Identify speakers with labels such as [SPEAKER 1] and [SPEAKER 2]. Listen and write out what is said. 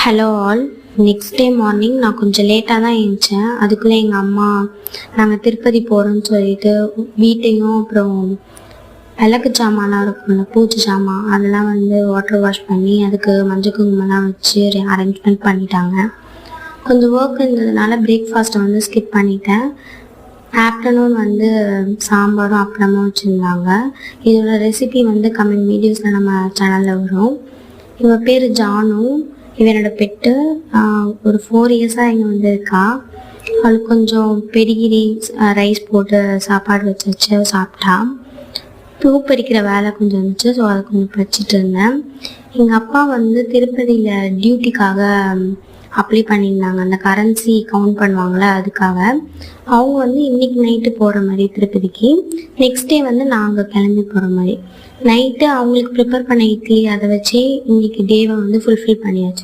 [SPEAKER 1] Hello all. Next day morning நான் கொஞ்சம் லேட்டாக தான் எழுந்திரிச்சேன். அதுக்குள்ளே எங்கள் அம்மா நாங்கள் திருப்பதி போகிறோன்னு சொல்லிட்டு வீட்டையும் அப்புறம் விளக்கு சாமான்லாம் இருக்கும்ல, பூஜை சாமான் அதெல்லாம் வாட்டர் வாஷ் பண்ணி அதுக்கு மஞ்சள் குங்குமம்லாம் வச்சு அரேஞ்ச்மெண்ட் பண்ணிட்டாங்க. கொஞ்சம் ஒர்க் இருந்ததுனால பிரேக்ஃபாஸ்ட்டை ஸ்கிப் பண்ணிட்டேன். ஆஃப்டர்நூன் சாம்பாரும் அப்புறமும் வச்சுருந்தாங்க. இதோட ரெசிபி கம்மிங் வீடியோஸில் நம்ம சேனலில் வரும். இவ பேர் ஜானு. இவனோட பெட்டு. ஒரு 4 இயர்ஸாக இங்கே இருக்கா. அவளுக்கு கொஞ்சம் பெடிகிரி ரைஸ் போட்டு சாப்பாடு வச்சு சாப்பிட்டா. பூ பறிக்கிற வேலை கொஞ்சம் இருந்துச்சு, ஸோ அதை கொஞ்சம் பறிச்சிட்டு இருந்தேன். எங்கள் அப்பா திருப்பதியில் டியூட்டிக்காக அப்ளை பண்ணியிருந்தாங்க. அந்த கரன்சி கவுண்ட் பண்ணுவாங்களே அதுக்காக. அவங்க இன்னைக்கு நைட்டு போகிற மாதிரி திருப்பதிக்கு. நெக்ஸ்ட் டே நாங்கள் கிளம்பி போகிற மாதிரி. நைட்டு அவங்களுக்கு ப்ரிப்பேர் பண்ண இட்லி அதை வச்சே இன்னைக்கு டேவை ஃபுல்ஃபில் பண்ணியாச்சு.